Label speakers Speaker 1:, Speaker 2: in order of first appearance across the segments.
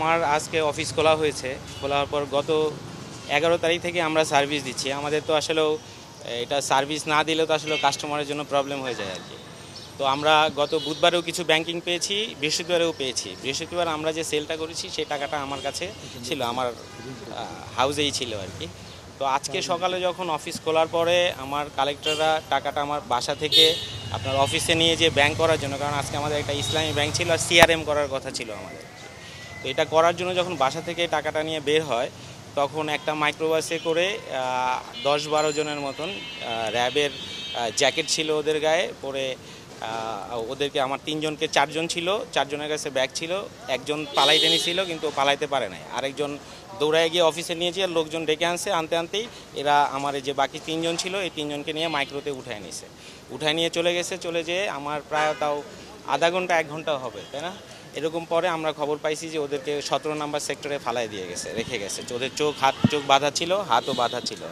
Speaker 1: আমার আজকে অফিস খোলা হয়েছে। খোলার পর গত 11 তারিখ থেকে আমরা সার্ভিস দিচ্ছি। আমাদের তো আসলেও এটা সার্ভিস না দিলে তো আসলে কাস্টমারের জন্য প্রবলেম হয়ে যায় আর কি। তো আমরা গত বুধবারেও কিছু ব্যাংকিং পেয়েছি, বৃহস্পতিবারেও পেয়েছি। বৃহস্পতিবার আমরা যে সেলটা করেছি সেই টাকাটা আমার কাছে ছিল, আমার হাউসেই ছিল আর কি। তো আজকে সকালে যখন অফিস খোলার পরে আমার কালেক্টররা টাকাটা আমার বাসা থেকে আপনার অফিসে নিয়ে যে ব্যাংক করার জন্য, কারণ আজকে আমাদের একটা ইসলামী ব্যাংক ছিল আর সিআরএম করার কথা ছিল আমাদের। তো এটা করার জন্য যখন বাসা থেকে টাকাটা নিয়ে বের হয়, তখন একটা মাইক্রোবাসে করে 10-12 জনের মতন র্যাবের জ্যাকেট ছিল ওদের গায়ে পরে, ওদেরকে আমার 3জনকে 4জন ছিল, 4জনের কাছে ব্যাগ ছিল। একজন পালাইতে নিয়েছিল কিন্তু পালাইতে পারে নাই, আরেকজন দৌড়ায় গিয়ে অফিসে নিয়েছে, লোকজন ডেকে আনতে আনতেই এরা আমার যে বাকি 3জন ছিল এই 3জনকে নিয়ে মাইক্রোতে উঠায় নিয়েছে। উঠায় নিয়ে চলে গেছে। চলে যেয়ে আমার প্রায় তাও আধা ঘন্টা 1 ঘন্টা হবে, তাই না? এরকম পরে আমরা খবর পাইছি যে ওদেরকে 17 নম্বর সেক্টরে ফালাই দিয়ে গেছে, রেখে গেছে। ওদের চোখ বাঁধা ছিল, হাতও বাঁধা ছিল।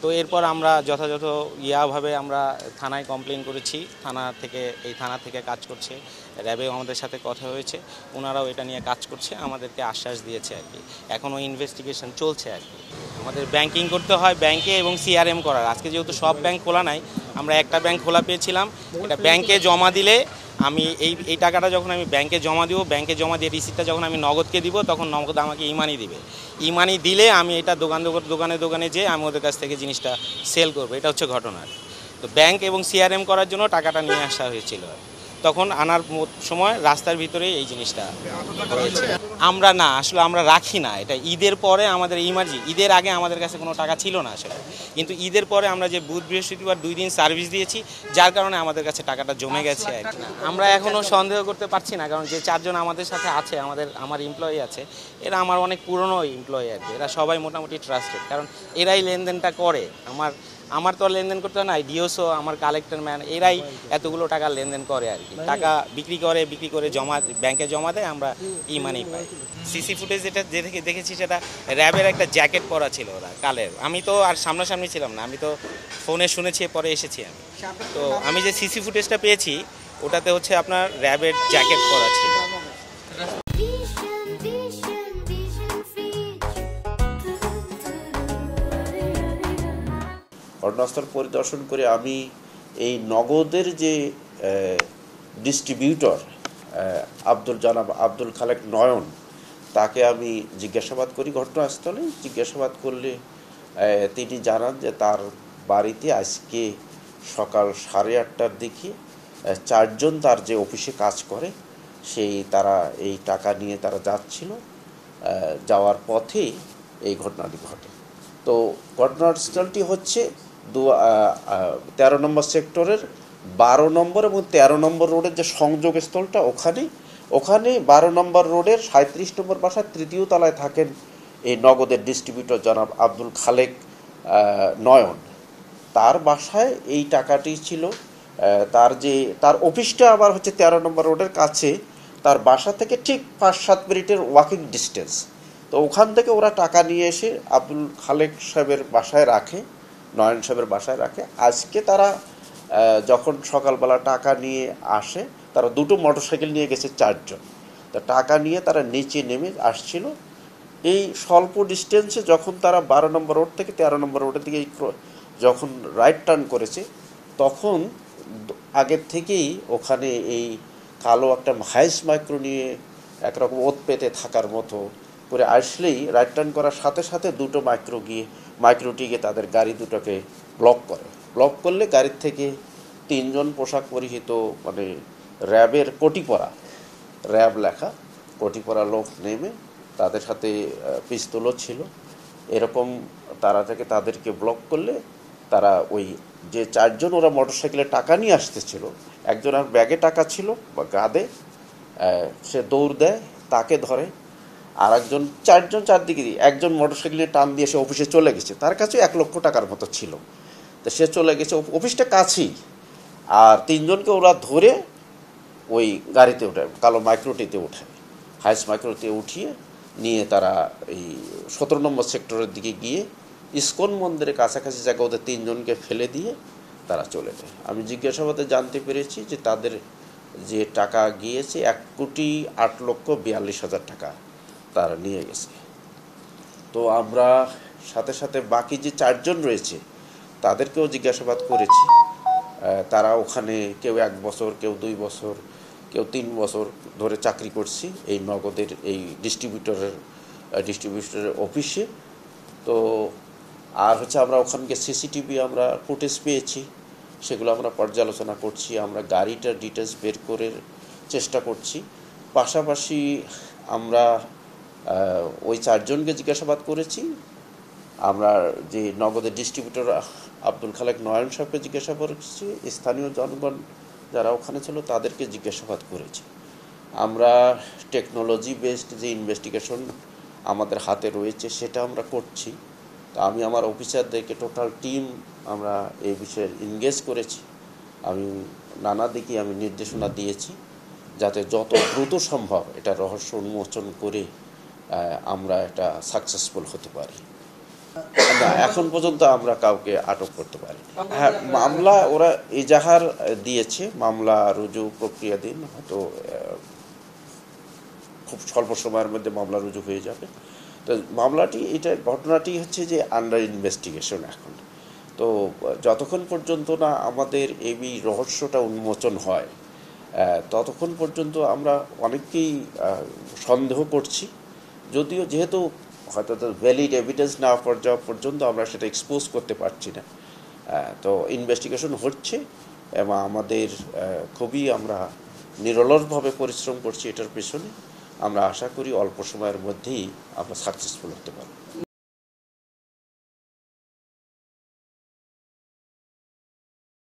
Speaker 1: তো এরপর আমরা যথাযথ ইয়াভাবে আমরা থানায় কমপ্লেন করেছি। থানা থেকে কাজ করছে, র্যাবেও আমাদের সাথে কথা হয়েছে, ওনারাও এটা নিয়ে কাজ করছে, আমাদেরকে আশ্বাস দিয়েছে আর কি। এখনও ইনভেস্টিগেশন চলছে আর কি। আমাদের ব্যাংকিং করতে হয় ব্যাংকে এবং সিআরএম করার। আজকে যেহেতু সব ব্যাংক খোলা নাই, আমরা একটা ব্যাংক খোলা পেয়েছিলাম। এটা ব্যাংকে জমা দিলে আমি এই টাকাটা যখন আমি ব্যাংকে জমা দিব, ব্যাংকে জমা দিয়ে রিসিপ্টটা যখন আমি নগদকে দিব, তখন নগদ আমাকে ইমানি দিবে। ইমানি দিলে আমি এটা দোকানে যেয়ে আমি ওদের কাছ থেকে জিনিসটা সেল করবো। এটা হচ্ছে ঘটনা। তো ব্যাংক এবং সিআরএম করার জন্য টাকাটা নিয়ে আসা হয়েছিল। তখন আনার সময় রাস্তার ভিতরেই এই জিনিসটা হয়েছে। আমরা রাখি না এটা। ঈদের পরে আমাদের ঈদের আগে আমাদের কাছে কোনো টাকা ছিল না আসলে, কিন্তু ঈদের পরে আমরা যে বুধ বৃহস্পতিবার 2 দিন সার্ভিস দিয়েছি, যার কারণে আমাদের কাছে টাকাটা জমে গেছে আর কি। আমরা এখনও সন্দেহ করতে পারছি না, কারণ যে 4জন আমাদের সাথে আছে, আমার এমপ্লয়ি আছে, এরা আমার অনেক পুরনো এমপ্লয়ি আর কি। এরা সবাই মোটামুটি ট্রাস্টেড, কারণ এরাই লেনদেনটা করে। আমার তো লেনদেন করতে হয় না, ডিওসও আমার কালেক্টর ম্যান এরাই এতগুলো টাকা লেনদেন করে আর কি। টাকা বিক্রি করে ব্যাংকে জমা দেয়, আমরা মানি পাই। সিসি ফুটেজ যেটা দেখেছি সেটা র্যাবের একটা জ্যাকেট পরা ছিল ওরা কালের। আমি তো আর সামনাসামনি ছিলাম না, আমি তো ফোনে শুনেছি, পরে এসেছি আমি। তো আমি যে সিসি ফুটেজটা পেয়েছি ওটাতে হচ্ছে আপনার র্যাবের জ্যাকেট পরা ছিল।
Speaker 2: ঘটনাস্থল পরিদর্শন করে আমি এই নগদের যে ডিস্ট্রিবিউটর আব্দুল খালেক নয়ন, তাকে আমি জিজ্ঞাসাবাদ করি। ঘটনাস্থলে জিজ্ঞাসাবাদ করলে তিনি জানান যে তার বাড়িতে আজকে সকাল 8:30টার দিকে 4জন তার যে অফিসে কাজ করে তারা এই টাকা নিয়ে তারা যাচ্ছিল। যাওয়ার পথেই এই ঘটনাটি ঘটে। তো ঘটনাস্থলটি হচ্ছে 13 নম্বর সেক্টরের 12 নম্বর এবং 13 নম্বর রোডের যে সংযোগস্থলটা, ওখানে 12 নম্বর রোডের 37 নম্বর বাসার 3য় তলায় থাকেন এই নগদের ডিস্ট্রিবিউটর জনাব আব্দুল খালেক নয়ন। তার বাসায় এই টাকাটি ছিল। তার অফিসটা আবার হচ্ছে 13 নম্বর রোডের কাছে, তার বাসা থেকে ঠিক 5-7 মিনিটের ওয়াকিং ডিস্টেন্স। তো ওখান থেকে ওরা টাকা নিয়ে এসে আব্দুল খালেক সাহেবের বাসায় রাখে, নয়ন সাহেবের বাসায় রাখে। আজকে তারা যখন সকালবেলা টাকা নিয়ে আসে, তারা 2টো মোটরসাইকেল নিয়ে গেছে 4জন। তো টাকা নিয়ে তারা নিচে নেমে আসছিল। এই স্বল্প ডিস্টেন্সে যখন তারা 12 নম্বর রোড থেকে 13 নম্বর রোডের দিকে যখন রাইট টার্ন করেছে, তখন আগের থেকেই ওখানে এই কালো একটা হাইস মাইক্রো নিয়ে একরকম ওত পেতে থাকার মতো করে আসলেই রাইট টার্ন করার সাথে সাথে 2টো মাইক্রোটি গিয়ে তাদের গাড়ি দুটোকে ব্লক করলে গাড়ির থেকে 3জন পোশাক পরিহিত মানে র্যাবের র্যাব লেখা কোটি পরা লোক নেমে, তাদের সাথে পিস্তলও ছিল, এরকম তাদেরকে ব্লক করলে তারা ওই যে 4জন ওরা মোটরসাইকেলে টাকা নিয়ে আসতেছিল, একজনের ব্যাগে টাকা ছিল বা গাদে, সে দৌড় দেয়, তাকে ধরে। আর 4জন চারদিকে একজন মোটরসাইকেলে টান দিয়ে সে অফিসে চলে গেছে। তার কাছে 1 লক্ষ টাকার মতো ছিল। তো সে চলে গেছে, অফিসটা কাছেই। আর 3জনকে ওরা ধরে ওই গাড়িতে উঠায়, কালো মাইক্রোটিতে উঠায়, হাইস মাইক্রোতে উঠিয়ে নিয়ে তারা এই 17 নম্বর সেক্টরের দিকে গিয়ে ইসকন মন্দিরের কাছাকাছি জায়গা ওদের 3জনকে ফেলে দিয়ে তারা চলে যায়। আমি জিজ্ঞাসাবাদে জানতে পেরেছি যে তাদের যে টাকা গিয়েছে 1,08,42,000 টাকা। তারা নিয়ে গেছে। তো আমরা সাথে সাথে বাকি যে 4 জন রয়েছে তাদেরকেও জিজ্ঞাসাবাদ করেছি। তারা ওখানে কেউ 1 বছর, কেউ 2 বছর, কেউ 3 বছর ধরে চাকরি করছি এই নগদের এই ডিস্ট্রিবিউটরের অফিসে। তো আর হচ্ছে আমরা ওখানকে সিসিটিভি আমরা ফুটেজ পেয়েছি, সেগুলো আমরা পর্যালোচনা করছি। আমরা গাড়িটার ডিটেলস বের করে চেষ্টা করছি। পাশাপাশি আমরা ওই 4 জনকে জিজ্ঞাসাবাদ করেছি। আমরা যে নগদের ডিস্ট্রিবিউটর আব্দুল খালেক নয়ন সাহেবকে জিজ্ঞাসাবাদ করেছি, স্থানীয় জনগণ যারা ওখানে ছিল তাদেরকে জিজ্ঞাসাবাদ করেছি। আমরা টেকনোলজি বেসড যে ইনভেস্টিগেশন আমাদের হাতে রয়েছে সেটা আমরা করছি। তো আমি আমার অফিসারদেরকে টোটাল টিম আমরা এই বিষয়ে এনগেজ করেছি। আমি নানা দিকে আমি নির্দেশনা দিয়েছি যাতে যত দ্রুত সম্ভব এটা রহস্য উন্মোচন করে আমরা এটা সাকসেসফুল হতে পারি। না, এখন পর্যন্ত আমরা কাউকে আটক করতে পারি। হ্যাঁ, মামলা ওরা এজাহার দিয়েছে, মামলা রুজু প্রক্রিয়াধীন, হয়তো খুব স্বল্প সময়ের মধ্যে মামলা রুজু হয়ে যাবে। তো ঘটনাটি হচ্ছে যে আন্ডার ইনভেস্টিগেশন এখন। তো যতক্ষণ পর্যন্ত না আমাদের এই রহস্যটা উন্মোচন হয় ততক্ষণ পর্যন্ত আমরা অনেককেই সন্দেহ করছি, যদিও যেহেতু হয়তো ভ্যালিড এভিডেন্স না যাওয়া পর্যন্ত আমরা সেটা এক্সপোজ করতে পারছি না। তো ইনভেস্টিগেশন হচ্ছে এবং আমাদের খুবই আমরা নিরলসভাবে পরিশ্রম করছি এটার পেছনে। আমরা আশা করি অল্প সময়ের মধ্যেই আমরা সাকসেসফুল হতে পারব।